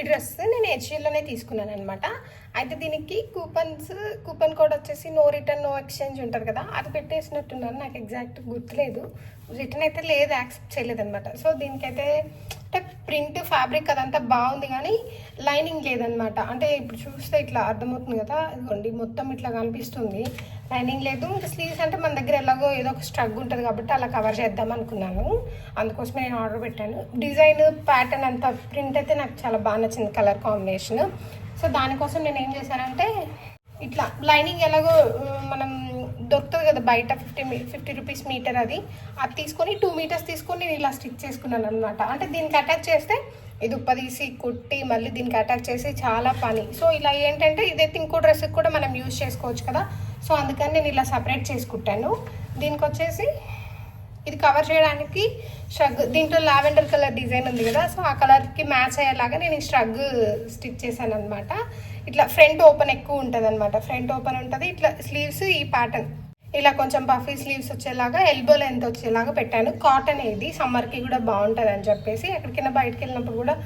Dress నేను హెచ్యూలోనే తీసుకున్నాను అనమాట. అయితే దీనికి కూపన్ కోడ్ వచ్చేసి నో రిటర్న్ నో ఎక్స్చేంజ్ ఉంటుంది కదా, అది పెట్టేసినట్టున్నాను. నాకు ఎగ్జాక్ట్ గుర్తులేదు, రిటర్న్ అయితే లేదు, యాక్సెప్ట్ చేయలేదన్నమాట. సో దీనికైతే అంటే ప్రింట్ ఫ్యాబ్రిక్ అదంతా బాగుంది కానీ లైనింగ్ లేదనమాట. అంటే ఇప్పుడు చూస్తే ఇట్లా అర్థమవుతుంది కదా, ఇదిగోండి మొత్తం ఇట్లా కనిపిస్తుంది, లైనింగ్ లేదు. ఇంకా స్లీవ్స్ అంటే మన దగ్గర ఎలాగో ఏదో ఒక స్ట్రగ్ ఉంటుంది కాబట్టి అలా కవర్ చేద్దాం అనుకున్నాను, అందుకోసమే నేను ఆర్డర్ పెట్టాను. డిజైన్ ప్యాటర్న్ అంతా ప్రింట్ అయితే నాకు చాలా బాగా నచ్చింది, కలర్ కాంబినేషన్. సో దానికోసం నేను ఏం చేశానంటే ఇట్లా లైనింగ్ ఎలాగో మనం దొరుకుతుంది కదా బయట 50 రూపీస్ మీటర్, అది తీసుకొని 2 మీటర్స్ తీసుకొని నేను ఇలా స్టిచ్ చేసుకున్నాను అనమాట. అంటే దీనికి అటాచ్ చేస్తే ఇది ఉప్పదీసి కుట్టి మళ్ళీ దీనికి అటాచ్ చేసి చాలా పని. సో ఇలా ఏంటంటే ఇదైతే ఇంకో డ్రెస్కి కూడా మనం యూజ్ చేసుకోవచ్చు కదా, సో అందుకని నేను ఇలా సపరేట్ చేసుకుంటాను. దీనికి వచ్చేసి ఇది కవర్ చేయడానికి స్ట్రగ్, దీంట్లో లావెండర్ కలర్ డిజైన్ ఉంది కదా, సో ఆ కలర్కి మ్యాచ్ అయ్యేలాగా నేను ఈ స్ట్రగ్ స్టిచ్ చేశాను అనమాట. ఇట్లా ఫ్రంట్ ఓపెన్ ఎక్కువ ఉంటుంది అనమాట, ఫ్రంట్ ఓపెన్ ఉంటుంది. ఇట్లా స్లీవ్స్ ఈ ప్యాటర్న్ ఇలా కొంచెం పఫీ స్లీవ్స్ వచ్చేలాగా ఎల్బో లెంత్ వచ్చేలాగా పెట్టాను. కాటన్ ఇది సమ్మర్కి కూడా బాగుంటుంది అని చెప్పేసి, ఎక్కడికైనా బయటకు వెళ్ళినప్పుడు కూడా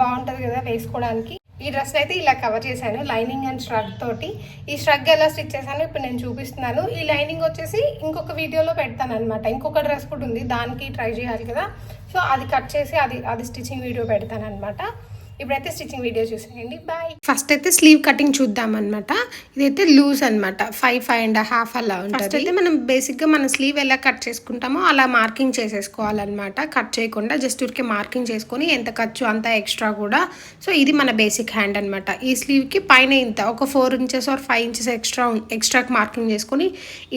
బాగుంటుంది కదా వేసుకోవడానికి. ఈ డ్రెస్ అయితే ఇలా కవర్ చేశాను లైనింగ్ అండ్ స్ట్రగ్ తోటి. ఈ స్ట్రగ్ ఎలా స్టిచ్ చేశాను ఇప్పుడు నేను చూపిస్తున్నాను. ఈ లైనింగ్ వచ్చేసి ఇంకొక వీడియోలో పెడతాను అనమాట. ఇంకొక డ్రెస్ కూడా ఉంది, దానికి ట్రై చేయాలి కదా, సో అది కట్ చేసి అది స్టిచ్చింగ్ వీడియో పెడతాను అనమాట. ఇప్పుడైతే స్టిచ్చింగ్ వీడియో చూసేయండి, బాయ్. ఫస్ట్ అయితే స్లీవ్ కటింగ్ చూద్దాం అనమాట. ఇదైతే లూజ్ అనమాట, 5.5 అలా ఉంటుంది. ఫస్ట్ అయితే మనం బేసిక్గా మన స్లీవ్ ఎలా కట్ చేసుకుంటామో అలా మార్కింగ్ చేసేసుకోవాలన్నమాట. కట్ చేయకుండా జస్ట్ ఊరికే మార్కింగ్ చేసుకొని ఎంత ఖర్చు అంత ఎక్స్ట్రా కూడా. సో ఇది మన బేసిక్ హ్యాండ్ అనమాట. ఈ స్లీవ్కి పైన ఇంత ఒక 4 ఇంచెస్ ఆర్ 5 ఇంచెస్ ఎక్స్ట్రాకి మార్కింగ్ చేసుకొని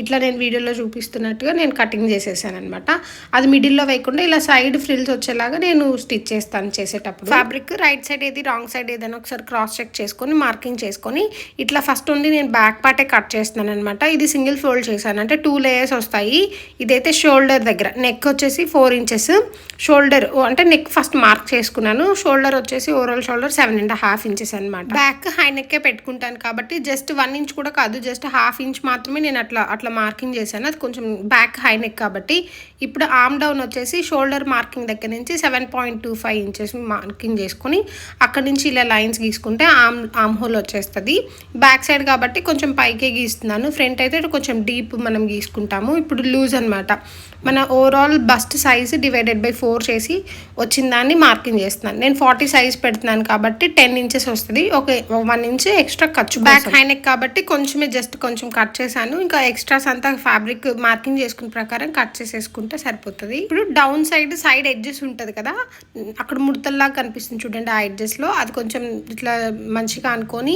ఇట్లా నేను వీడియోలో చూపిస్తున్నట్టుగా నేను కటింగ్ చేసేసాను అనమాట. అది మిడిల్లో వేయకుండా ఇలా సైడ్ ఫ్రిల్స్ వచ్చేలాగా నేను స్టిచ్ చేస్తాను చేసేటప్పుడు. ఫ్యాబ్రిక్ రైట్ సైడ్ ఏది రాంగ్ సైడ్ ఏదైనా ఒకసారి క్రాస్ చెక్ చేసుకొని మార్కింగ్ చేసుకొని ఇట్లా ఫస్ట్ ఉండి నేను బ్యాక్ పార్టే కట్ చేస్తున్నాను అనమాట. ఇది సింగిల్ ఫోల్డ్ చేశాను, అంటే 2 లేయర్స్ వస్తాయి. ఇదైతే షోల్డర్ దగ్గర, నెక్ వచ్చేసి 4 ఇంచెస్, షోల్డర్ అంటే నెక్ ఫస్ట్ మార్క్ చేసుకున్నాను. షోల్డర్ వచ్చేసి ఓవరాల్ షోల్డర్ 7.5 ఇంచెస్ అనమాట. బ్యాక్ హై నెక్కే పెట్టుకుంటాను కాబట్టి జస్ట్ 1 ఇంచ్ కూడా కాదు, జస్ట్ 1/2 ఇంచ్ మాత్రమే నేను అట్లా మార్కింగ్ చేశాను. అది కొంచెం బ్యాక్ హై నెక్ కాబట్టి. ఇప్పుడు ఆర్మ్ డౌన్ వచ్చేసి షోల్డర్ మార్కింగ్ దగ్గర నుంచి 7.25 ఇంచెస్ మార్కింగ్ చేసుకొని అక్కడి నుంచి ఇలా లైన్స్ గీసుకుంటే ఆర్మ్ హోల్ వచ్చేస్తుంది. బ్యాక్ సైడ్ కాబట్టి కొంచెం పైకే గీస్తున్నాను, ఫ్రంట్ అయితే కొంచెం డీప్ మనం గీసుకుంటాము. ఇప్పుడు లూజ్ అనమాట, మన overall bust size divided by 4 చేసి వచ్చిన దాన్ని మార్కింగ్ చేస్తున్నాను. నేను 40 సైజ్ పెడుతున్నాను కాబట్టి 10 ఇంచెస్ వస్తుంది. ఒక 1 ఇంచ్ ఎక్స్ట్రా ఖర్చు. బ్యాక్ హై నెక్ కాబట్టి కొంచెమే జస్ట్ కొంచెం కట్ చేశాను. ఇంకా ఎక్స్ట్రాస్ అంతా ఫ్యాబ్రిక్ మార్కింగ్ చేసుకున్న ప్రకారం కట్ చేసేసుకుంటే సరిపోతుంది. ఇప్పుడు డౌన్ సైడ్ ఎడ్జెస్ ఉంటుంది కదా, అక్కడ ముడతల్లాగా కనిపిస్తుంది చూడండి, ఆ ఎడ్జెస్లో అది కొంచెం ఇట్లా మంచిగా అనుకొని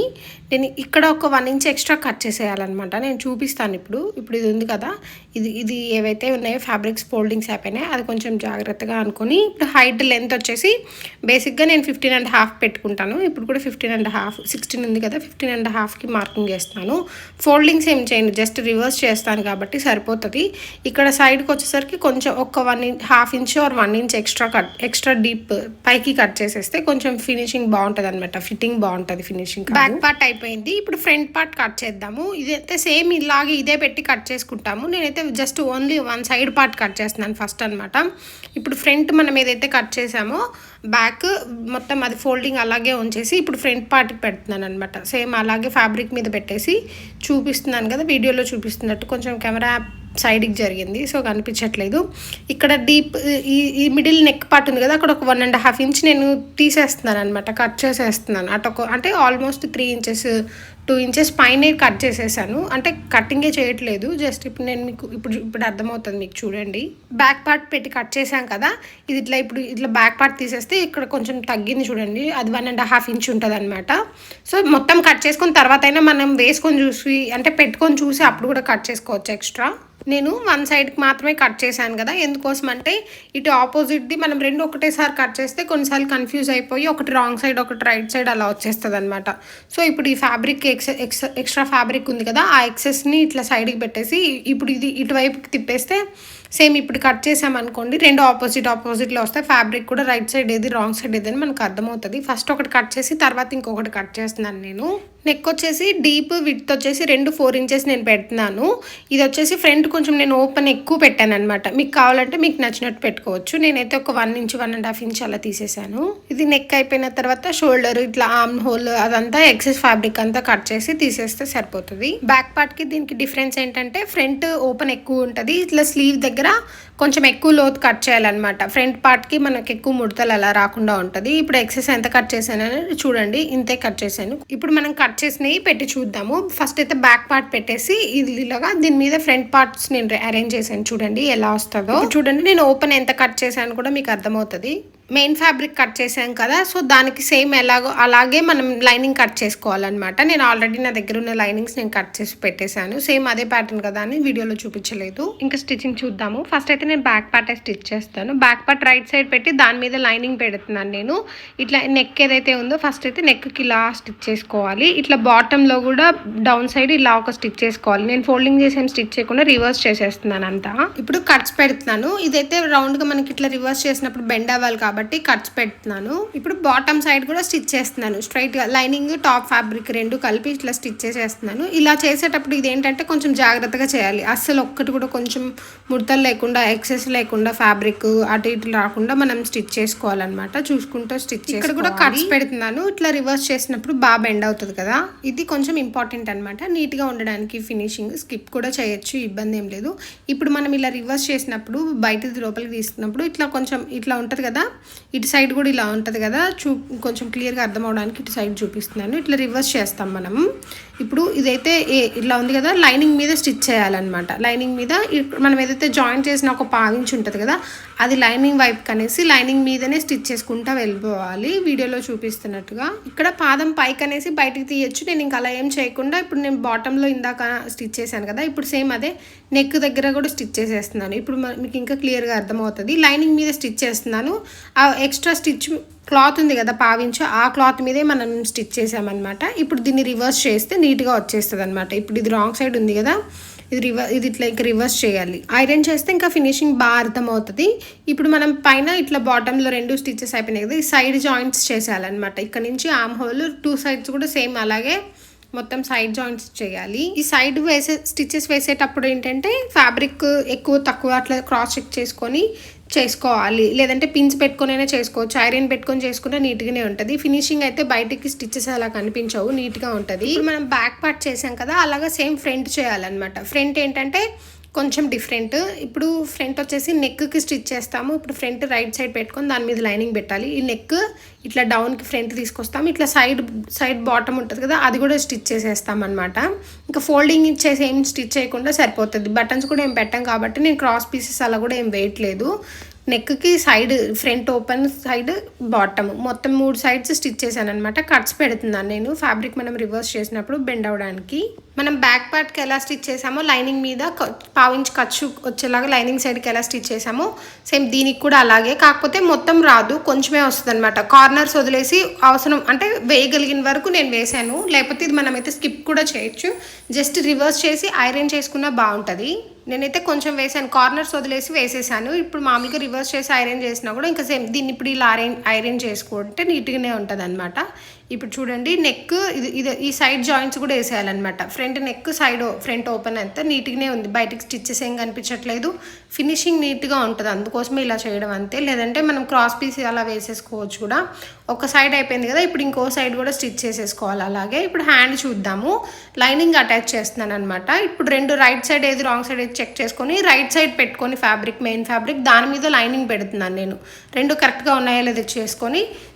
నేను ఇక్కడ ఒక 1 ఇంచ్ ఎక్స్ట్రా కట్ చేసేయాలన్నమాట. నేను చూపిస్తాను ఇప్పుడు ఇది ఉంది కదా, ఇది ఏవైతే ఉన్నాయో ఫ్యాబ్రిక్స్ ఫోల్డింగ్స్ అయిపోయినాయి, అది కొంచెం జాగ్రత్తగా అనుకొని ఇప్పుడు హైట్ లెంత్ వచ్చేసి బేసిక్గా నేను 15.5 పెట్టుకుంటాను. ఇప్పుడు కూడా 15.5, 16 ఉంది కదా, 15.5కి మార్కింగ్ చేస్తాను. ఫోల్డింగ్స్ ఏం చేయను, జస్ట్ రివర్స్ చేస్తాను కాబట్టి సరిపోతుంది. ఇక్కడ సైడ్కి వచ్చేసరికి కొంచెం ఒక 1.5 inch are 1 inch extra deep పైకి కట్ చేసేస్తే కొంచెం ఫినిషింగ్ బాగుంటుంది అనమాట, ఫిట్టింగ్ బాగుంటుంది ఫినిషింగ్. బ్యాక్ పార్ట్ అయిపోయింది, ఇప్పుడు ఫ్రంట్ పార్ట్ కట్ చేద్దాము. ఇదైతే సేమ్ ఇలాగే ఇదే పెట్టి కట్ చేసుకుంటాము. నేనైతే just only 1 side part cut చేస్తున్నాను ఫస్ట్ అనమాట. ఇప్పుడు ఫ్రంట్ మనం ఏదైతే కట్ చేసామో బ్యాక్ మొత్తం అది ఫోల్డింగ్ అలాగే ఉంచేసి ఇప్పుడు ఫ్రంట్ పార్ట్కి పెడుతున్నాను అనమాట. సేమ్ అలాగే ఫ్యాబ్రిక్ మీద పెట్టేసి చూపిస్తున్నాను కదా, వీడియోలో చూపిస్తున్నట్టు. కొంచెం కెమెరా సైడ్కి జరిగింది సో కనిపించట్లేదు. ఇక్కడ డీప్ ఈ మిడిల్ నెక్ పార్ట్ ఉంది కదా, అక్కడ ఒక 1.5 ఇంచ్ నేను తీసేస్తున్నాను అనమాట, కట్ చేసేస్తున్నాను. అంటే ఆల్మోస్ట్ 3 ఇంచెస్ 2 ఇంచెస్ పైన కట్ చేసేసాను. అంటే కటింగే చేయట్లేదు, జస్ట్ ఇప్పుడు నేను మీకు ఇప్పుడు అర్థమవుతుంది మీకు. చూడండి, బ్యాక్ పార్ట్ పెట్టి కట్ చేసాం కదా, ఇది ఇట్లా బ్యాక్ పార్ట్ తీసేస్తే ఇక్కడ కొంచెం తగ్గింది చూడండి, అది 1.5 ఇంచ్ ఉంటుంది అనమాట. సో మొత్తం కట్ చేసుకుని తర్వాత అయినా మనం వేసుకొని చూసి అంటే పెట్టుకొని చూసి అప్పుడు కూడా కట్ చేసుకోవచ్చు ఎక్స్ట్రా. నేను 1 సైడ్కి మాత్రమే కట్ చేశాను కదా, ఎందుకోసం అంటే ఇటు ఆపోజిట్ది మనం 2 ఒకటేసారి కట్ చేస్తే కొన్నిసార్లు కన్ఫ్యూజ్ అయిపోయి ఒకటి రాంగ్ సైడ్ ఒకటి రైట్ సైడ్ అలా వచ్చేస్తుంది అనమాట. సో ఇప్పుడు ఈ ఫ్యాబ్రిక్ ఎక్స్ట్రా ఫ్యాబ్రిక్ ఉంది కదా, ఆ ఎక్సెస్ని ఇట్లా సైడ్కి పెట్టేసి ఇప్పుడు ఇది ఇటువైపుకి తిప్పేస్తే సేమ్ ఇప్పుడు కట్ చేసామనుకోండి, రెండు ఆపోజిట్లో వస్తాయి. ఫ్యాబ్రిక్ కూడా రైట్ సైడ్ ఏది రాంగ్ సైడ్ ఏది అని మనకు అర్థమవుతుంది. ఫస్ట్ ఒకటి కట్ చేసి తర్వాత ఇంకొకటి కట్ చేస్తున్నాను నేను. నెక్ వచ్చేసి డీప్ విడ్త్ వచ్చేసి 4 ఇంచెస్ నేను పెడుతున్నాను. ఇది వచ్చేసి ఫ్రంట్ కొంచెం నేను ఓపెన్ ఎక్కువ పెట్టాను అనమాట. మీకు కావాలంటే మీకు నచ్చినట్టు పెట్టుకోవచ్చు. నేనైతే ఒక 1 ఇంచ్ 1.5 ఇంచ్ అలా తీసేసాను. ఇది నెక్ అయిపోయిన తర్వాత షోల్డర్ ఇట్లా ఆర్మ్ హోల్ అదంతా ఎక్సెస్ ఫ్యాబ్రిక్ అంతా కట్ చేసి తీసేస్తే సరిపోతుంది. బ్యాక్ పార్ట్ కి దీనికి డిఫరెన్స్ ఏంటంటే ఫ్రంట్ ఓపెన్ ఎక్కువ ఉంటుంది. ఇట్లా స్లీవ్ దగ్గర కొంచెం ఎక్కువ లోతు కట్ చేయాలన్నమాట. ఫ్రంట్ పార్ట్ కి మనకు ఎక్కువ ముడతలు అలా రాకుండా ఉంటుంది. ఇప్పుడు ఎక్సెస్ ఎంత కట్ చేశానని చూడండి, ఇంతే కట్ చేశాను. ఇప్పుడు మనం కట్ చేసినవి పెట్టి చూద్దాము. ఫస్ట్ అయితే బ్యాక్ పార్ట్ పెట్టేసి ఇలాగా దీని మీద ఫ్రంట్ పార్ట్స్ నేను అరేంజ్ చేశాను. చూడండి ఎలా వస్తుందో. చూడండి నేను ఓపెన్ ఎంత కట్ చేశాను కూడా మీకు అర్థమవుతుంది. మెయిన్ ఫ్యాబ్రిక్ కట్ చేసాం కదా, సో దానికి సేమ్ అలాగే మనం లైనింగ్ కట్ చేసుకోవాలన్నమాట. నేను ఆల్రెడీ నా దగ్గర ఉన్న లైనింగ్స్ నేను కట్ చేసి పెట్టేశాను. సేమ్ అదే ప్యాటర్న్ కదా అని వీడియోలో చూపించలేదు. ఇంకా స్టిచ్చింగ్ చూద్దాము. ఫస్ట్ అయితే నేను బ్యాక్ పార్ట్ స్టిచ్ చేస్తాను. బ్యాక్ పార్ట్ రైట్ సైడ్ పెట్టి దాని మీద లైనింగ్ పెడుతున్నాను నేను. ఇట్లా నెక్ ఏదైతే ఉందో ఫస్ట్ అయితే నెక్కి ఇలా స్టిచ్ చేసుకోవాలి. ఇట్లా బాటంలో కూడా డౌన్ సైడ్ ఇలా ఒక స్టిచ్ చేసుకోవాలి. నేను ఫోల్డింగ్ చేసి స్టిచ్ చేయకుండా రివర్స్ చేసేస్తున్నాను అంతా. ఇప్పుడు కట్స్ పెడుతున్నాను. ఇదైతే రౌండ్గా మనకి ఇట్లా రివర్స్ చేసినప్పుడు బెండ్ అవ్వాలి కాబట్టి కట్స్ పెడుతున్నాను. ఇప్పుడు బాటమ్ సైడ్ కూడా స్టిచ్ చేస్తున్నాను. స్ట్రైట్ గా లైనింగ్ టాప్ ఫ్యాబ్రిక్ రెండు కలిపి ఇట్లా స్టిచ్ చేసేస్తున్నాను. ఇలా చేసేటప్పుడు ఇదేంటంటే కొంచెం జాగ్రత్తగా చేయాలి. అస్సలు ఒక్కటి కూడా కొంచెం ముడతలు లేకుండా ఎక్సెస్ లేకుండా ఫ్యాబ్రిక్ అటు ఇటు రాకుండా మనం స్టిచ్ చేసుకోవాలన్నమాట. చూసుకుంటూ స్టిచ్. ఇక్కడ కూడా కట్స్ పెడుతున్నాను. ఇట్లా రివర్స్ చేసినప్పుడు బాగా బెండ్ అవుతుంది కదా, ఇది కొంచెం ఇంపార్టెంట్ అనమాట. నీట్ గా ఉండడానికి ఫినిషింగ్ స్కిప్ కూడా చేయొచ్చు, ఇబ్బంది ఏం లేదు. ఇప్పుడు మనం ఇలా రివర్స్ చేసినప్పుడు బయటది లోపలికి తీసుకున్నప్పుడు ఇట్లా కొంచెం ఇట్లా ఉంటుంది కదా, ఇటు సైడ్ కూడా ఇలా ఉంటుంది కదా, కొంచెం క్లియర్గా అర్థం అవడానికి ఇటు సైడ్ చూపిస్తున్నాను. ఇట్లా రివర్స్ చేస్తాం మనం. ఇప్పుడు ఇదైతే ఇలా ఉంది కదా, లైనింగ్ మీద స్టిచ్ చేయాలన్నమాట. లైనింగ్ మీద మనం ఏదైతే జాయింట్ చేసిన ఒక పావించి ఉంటుంది కదా, అది లైనింగ్ వైపు కనేసి లైనింగ్ మీదనే స్టిచ్ చేసుకుంటా వెళ్ళిపోవాలి. వీడియోలో చూపిస్తున్నట్టుగా. ఇక్కడ పాదం పైకి అనేసి బయటికి తీయచ్చు. నేను ఇంకా అలా ఏం చేయకుండా ఇప్పుడు నేను బాటంలో ఇందాక స్టిచ్ చేశాను కదా, ఇప్పుడు సేమ్ అదే నెక్ దగ్గర కూడా స్టిచ్ చేసేస్తున్నాను. ఇప్పుడు మీకు ఇంకా క్లియర్గా అర్థమవుతుంది. లైనింగ్ మీద స్టిచ్ చేస్తున్నాను. ఆ ఎక్స్ట్రా స్టిచ్ క్లాత్ ఉంది కదా పావించు, ఆ క్లాత్ మీదే మనం స్టిచ్ చేసామన్నమాట. ఇప్పుడు దీన్ని రివర్స్ చేస్తే నీట్గా వచ్చేస్తుంది అనమాట. ఇప్పుడు ఇది రాంగ్ సైడ్ ఉంది కదా, ఇది ఇట్లా ఇంకా రివర్స్ చేయాలి. ఐరన్ చేస్తే ఇంకా ఫినిషింగ్ బాగా అర్థమవుతుంది. ఇప్పుడు మనం పైన ఇట్లా బాటంలో 2 స్టిచెస్ అయిపోయినాయి కదా, ఈ సైడ్ జాయింట్స్ చేసేయాలన్నమాట. ఇక్కడ నుంచి ఆర్మ్ హోల్ 2 సైడ్స్ కూడా సేమ్ అలాగే మొత్తం సైడ్ జాయింట్స్ చేయాలి. ఈ సైడ్ స్టిచెస్ వేసేటప్పుడు ఏంటంటే ఫ్యాబ్రిక్ ఎక్కువ తక్కువ అట్లా క్రాస్ చెక్ చేసుకొని చేసుకోవాలి. లేదంటే పిన్స్ పెట్టుకునైనా చేసుకోవచ్చు. ఐరన్ పెట్టుకొని చేసుకుంటే నీట్గానే ఉంటుంది. ఫినిషింగ్ అయితే బయటికి స్టిచెస్ అలా కనిపించవు, నీట్గా ఉంటుంది. ఇప్పుడు మనం బ్యాక్ పార్ట్ చేసాం కదా, అలాగా సేమ్ ఫ్రంట్ చేయాలన్నమాట. ఫ్రంట్ ఏంటంటే కొంచెం డిఫరెంట్. ఇప్పుడు ఫ్రంట్ వచ్చేసి నెక్కి స్టిచ్ చేస్తాము. ఇప్పుడు ఫ్రంట్ రైట్ సైడ్ పెట్టుకొని దాని మీద లైనింగ్ పెట్టాలి. ఈ నెక్ ఇట్లా డౌన్కి ఫ్రంట్ తీసుకొస్తాము. ఇట్లా సైడ్ బాటమ్ ఉంటుంది కదా, అది కూడా స్టిచ్ చేసేస్తాం అనమాట. ఇంకా ఫోల్డింగ్ ఇచ్చేసి ఏం స్టిచ్ చేయకుండా సరిపోతుంది. బటన్స్ కూడా ఏం పెట్టాం కాబట్టి నేను క్రాస్ పీసెస్ అలా కూడా ఏం వేయట్లేదు. నెక్కి side front open, side bottom మొత్తం 3 సైడ్స్ స్టిచ్ చేశాను అనమాట. కట్స్ పెడుతున్నాను నేను. ఫ్యాబ్రిక్ మనం రివర్స్ చేసినప్పుడు బెండ్ అవడానికి. మనం బ్యాక్ పార్ట్కి ఎలా స్టిచ్ చేసామో లైనింగ్ మీద పావించి ఖర్చు వచ్చేలాగా లైనింగ్ సైడ్కి ఎలా స్టిచ్ చేసామో సేమ్ దీనికి కూడా అలాగే. కాకపోతే మొత్తం రాదు, కొంచెమే వస్తుంది అనమాట. కార్నర్స్ వదిలేసి అవసరం అంటే వేయగలిగిన వరకు నేను వేసాను. లేకపోతే ఇది మనమైతే స్కిప్ కూడా చేయొచ్చు. జస్ట్ రివర్స్ చేసి ఐరన్ చేసుకున్నా బాగుంటుంది. నేనైతే కొంచెం వేసాను, కార్నర్స్ వదిలేసి వేసేసాను. ఇప్పుడు మామూలుగా రివర్స్ చేసి ఐరన్ చేసినా కూడా ఇంకా సేమ్ దీన్ని ఇప్పుడు ఇలా ఐరన్ చేసుకుంటే నీట్గానే ఉంటుంది అనమాట. ఇప్పుడు చూడండి నెక్ ఇది ఈ సైడ్ జాయింట్స్ కూడా వేసేయాలన్నమాట. Front neck side front open అంతా నీట్గానే ఉంది. బయటికి స్టిచ్చెస్ ఏం కనిపించట్లేదు. ఫినిషింగ్ నీట్గా ఉంటుంది, అందుకోసమే ఇలా చేయడం అంతే. లేదంటే మనం క్రాస్ పీస్ అలా వేసేసుకోవచ్చు కూడా. ఒక సైడ్ అయిపోయింది కదా, ఇప్పుడు ఇంకో సైడ్ కూడా స్టిచ్ చేసేసుకోవాలి అలాగే. ఇప్పుడు హ్యాండ్ చూద్దాము. లైనింగ్ అటాచ్ చేస్తున్నాను అనమాట. ఇప్పుడు 2 రైట్ సైడ్ ఏది రాంగ్ సైడ్ ఏది చెక్ చేసుకొని రైట్ సైడ్ పెట్టుకొని ఫ్యాబ్రిక్ మెయిన్ ఫ్యాబ్రిక్ దాని మీద లైనింగ్ పెడుతున్నాను నేను. 2 కరెక్ట్గా ఉన్నాయో లేదో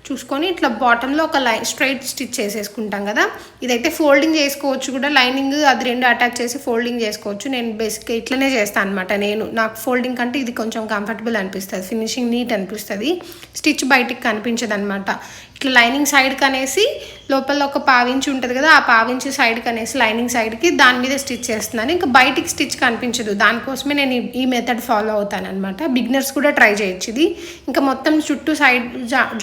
చూసుకొని ఇట్లా బాటంలో ఒక స్ట్రైట్ స్టిచ్ చేసేసుకుంటాం కదా. ఇదైతే ఫోల్డింగ్ చేసుకోవచ్చు కూడా, లైనింగ్ అది 2 అటాచ్ చేసి ఫోల్డింగ్ చేసుకోవచ్చు. నేను బేసిక్గా ఇట్లనే చేస్తాను అనమాట. నాకు ఫోల్డింగ్ కంటే ఇది కొంచెం కంఫర్టబుల్ అనిపిస్తుంది, ఫినిషింగ్ నీట్ అనిపిస్తుంది, స్టిచ్ బయటికి కనిపించదు అనమాట. ఇట్లా లైనింగ్ సైడ్కి అనేసి లోపల ఒక పావించి ఉంటుంది కదా, ఆ పావించి సైడ్కి అనేసి లైనింగ్ సైడ్కి దాని మీద స్టిచ్ చేస్తున్నాను. ఇంకా బయటికి స్టిచ్ కనిపించదు, దానికోసమే నేను ఈ మెథడ్ ఫాలో అవుతాను అనమాట. బిగినర్స్ కూడా ట్రై చేయొచ్చు ఇది. ఇంకా మొత్తం చుట్టూ side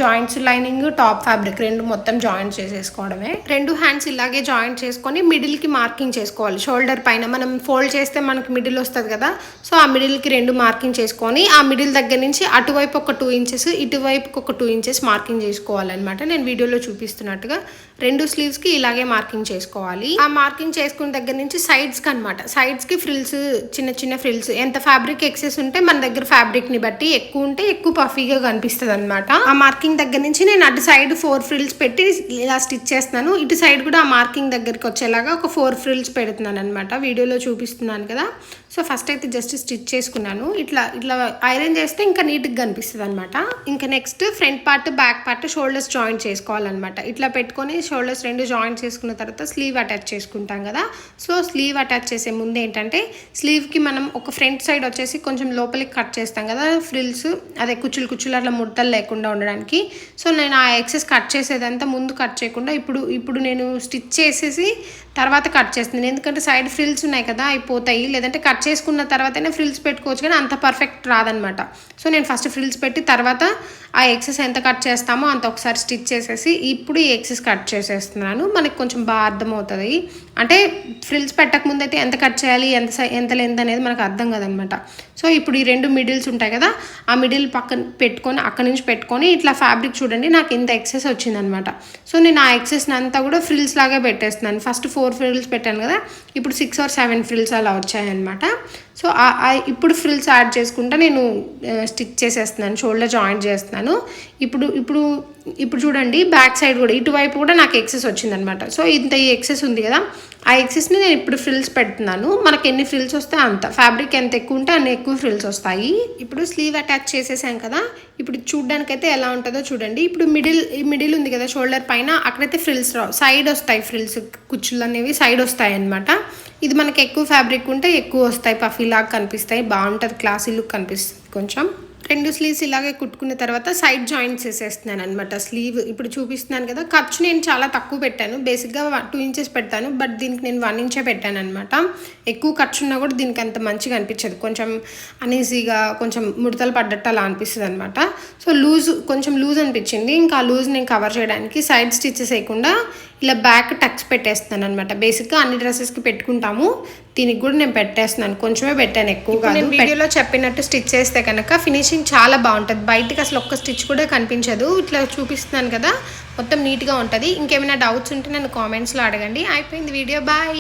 joints, lining, top fabric రెండు మొత్తం జాయింట్ చేసేసుకోవడమే. రెండు హ్యాండ్స్ ఇలాగే జాయింట్ చేసుకొని మిడిల్కి మార్కింగ్ చేసుకోవాలి. షోల్డర్ పైన మనం ఫోల్డ్ చేస్తే మనకి మిడిల్ వస్తుంది కదా, సో ఆ మిడిల్కి రెండు మార్కింగ్ చేసుకొని ఆ మిడిల్ దగ్గర నుంచి అటువైపు ఒక 2 ఇంచెస్, ఇటువైపుకి ఒక 2 ఇంచెస్ మార్కింగ్ చేసుకోవాలన్నమాట. నేను వీడియోలో చూపిస్తున్నట్టుగా రెండు స్లీవ్స్కి ఇలాగే మార్కింగ్ చేసుకోవాలి. ఆ మార్కింగ్ చేసుకున్న దగ్గర నుంచి సైడ్స్కి అనమాట, సైడ్స్కి ఫ్రిల్స్, చిన్న చిన్న ఫ్రిల్స్, ఎంత ఫ్యాబ్రిక్ ఎక్సెస్ ఉంటే మన దగ్గర ఫ్యాబ్రిక్ని బట్టి ఎక్కువ ఉంటే ఎక్కువ పఫీగా కనిపిస్తుంది అనమాట. ఆ మార్కింగ్ దగ్గర నుంచి నేను అటు సైడ్ 4 ఫ్రిల్స్ పెట్టి ఇలా స్టిచ్ చేస్తున్నాను. ఇటు సైడ్ కూడా ఆ మార్కింగ్ దగ్గరికి వచ్చేలాగా ఒక 4 ఫ్రిల్స్ పెడుతున్నాను అనమాట. వీడియోలో చూపిస్తున్నాను కదా. సో ఫస్ట్ అయితే జస్ట్ స్టిచ్ చేసుకున్నాను. ఇట్లా ఐరన్ చేస్తే ఇంకా నీట్గా కనిపిస్తుంది అనమాట. ఇంకా next front part, back part, shoulders joint చేసుకోవాలన్నమాట. ఇట్లా పెట్టుకొని షోల్డర్స్ రెండు జాయింట్ చేసుకున్న తర్వాత స్లీవ్ అటాచ్ చేసుకుంటాం కదా. సో స్లీవ్ అటాచ్ చేసే ముందు ఏంటంటే స్లీవ్కి మనం ఒక ఫ్రంట్ సైడ్ వచ్చేసి కొంచెం లోపలికి కట్ చేస్తాం కదా ఫ్రిల్స్, అదే కుచ్చులు అట్లా ముడతలు లేకుండా ఉండడానికి. సో నేను ఆ ఎక్సెస్ కట్ చేసేదంతా ముందు కట్ చేయకుండా ఇప్పుడు నేను స్టిచ్ చేసేసి తర్వాత కట్ చేస్తున్నాను. ఎందుకంటే సైడ్ ఫ్రిల్స్ ఉన్నాయి కదా, అయిపోతాయి. లేదంటే కట్ చేసుకున్న తర్వాతనే ఫ్రిల్స్ పెట్టుకోవచ్చు, కానీ అంత పర్ఫెక్ట్ రాదనమాట. సో నేను ఫస్ట్ ఫ్రిల్స్ పెట్టి తర్వాత ఆ ఎక్సెస్ ఎంత కట్ చేస్తామో అంత ఒకసారి స్టిచ్ చేసేసి ఇప్పుడు ఈ ఎక్సెస్ కట్ చేసేస్తున్నాను. మనకి కొంచెం బాగా అర్థమవుతుంది. అంటే ఫ్రిల్స్ పెట్టకముందు అయితే ఎంత కట్ చేయాలి, ఎంత లెంత్ అనేది మనకు అర్థం కదనమాట. సో ఇప్పుడు ఈ రెండు మిడిల్స్ ఉంటాయి కదా, ఆ మిడిల్ పక్కన పెట్టుకొని అక్కడి నుంచి పెట్టుకొని ఇట్లా ఫ్యాబ్రిక్ చూడండి నాకు ఇంత ఎక్సెస్ వచ్చిందనమాట. సో నేను ఆ ఎక్సెస్ని అంతా కూడా ఫ్రిల్స్ లాగా పెట్టేస్తున్నాను. ఫస్ట్ 4 ఫ్రిల్స్ పెట్టాను కదా, ఇప్పుడు 6 or 7 ఫ్రిల్స్ అలా వచ్చాయన్నమాట. సో ఇప్పుడు ఫ్రిల్స్ యాడ్ చేసుకుంటా నేను స్టిచ్ చేసేస్తున్నాను, షోల్డర్ జాయింట్ చేస్తున్నాను. ఇప్పుడు చూడండి బ్యాక్ సైడ్ కూడా ఇటువైపు కూడా నాకు ఎక్సెస్ వచ్చిందనమాట. సో ఇంత ఈ ఎక్సెస్ ఉంది కదా, ఆ ఎక్సెస్ని నేను ఇప్పుడు ఫ్రిల్స్ పెడుతున్నాను. మనకి ఎన్ని ఫ్రిల్స్ వస్తే అంత, ఫ్యాబ్రిక్ ఎంత ఎక్కువ ఉంటే అన్ని ఎక్కువ ఫ్రిల్స్ వస్తాయి. ఇప్పుడు స్లీవ్ అటాచ్ చేసేసాం కదా, ఇప్పుడు చూడడానికైతే ఎలా ఉంటుందో చూడండి. ఇప్పుడు మిడిల్ ఉంది కదా షోల్డర్ పైన, అక్కడైతే ఫ్రిల్స్ రావు, సైడ్ వస్తాయి ఫ్రిల్స్, కుచ్చులు అనేవి సైడ్ వస్తాయి అనమాట. ఇది మనకి ఎక్కువ ఫ్యాబ్రిక్ ఉంటే ఎక్కువ వస్తాయి, పఫీలాగా కనిపిస్తాయి, బాగుంటుంది, క్లాసీ లుక్ కనిపిస్తుంది కొంచెం. రెండు స్లీవ్స్ ఇలాగే కుట్టుకున్న తర్వాత సైడ్ జాయింట్స్ వేసేస్తున్నాను అనమాట. స్లీవ్ ఇప్పుడు చూపిస్తున్నాను కదా, ఖర్చు నేను చాలా తక్కువ పెట్టాను. బేసిక్గా 2 ఇంచెస్ పెడతాను, బట్ దీనికి నేను 1 ఇంచే పెట్టాను అనమాట. ఎక్కువ ఖర్చు ఉన్నా కూడా దీనికి అంత మంచిగా అనిపించదు, కొంచెం అనీజీగా, కొంచెం ముడతలు పడ్డట్టు అలా అనిపిస్తుంది అనమాట. సో కొంచెం లూజ్ అనిపించింది. ఇంకా ఆ లూజ్ నేను కవర్ చేయడానికి సైడ్ స్టిచెస్ వేయకుండా ఇలా బ్యాక్ టక్స్ పెట్టేస్తున్నాను అనమాట. బేసిక్గా అన్ని డ్రెస్సెస్కి పెట్టుకుంటాము, దీనికి కూడా నేను పెట్టేస్తున్నాను, కొంచెమే పెట్టాను, ఎక్కువ కాదు. నేను వీడియోలో చెప్పినట్టు స్టిచ్ చేస్తే కనుక ఫినిషింగ్ చాలా బాగుంటుంది, బయటకి అసలు ఒక్క స్టిచ్ కూడా కనిపించదు. ఇట్లా చూపిస్తున్నాను కదా, మొత్తం నీట్గా ఉంటుంది. ఇంకేమైనా డౌట్స్ ఉంటే నన్ను కామెంట్స్లో అడగండి. అయిపోయింది వీడియో, బాయ్.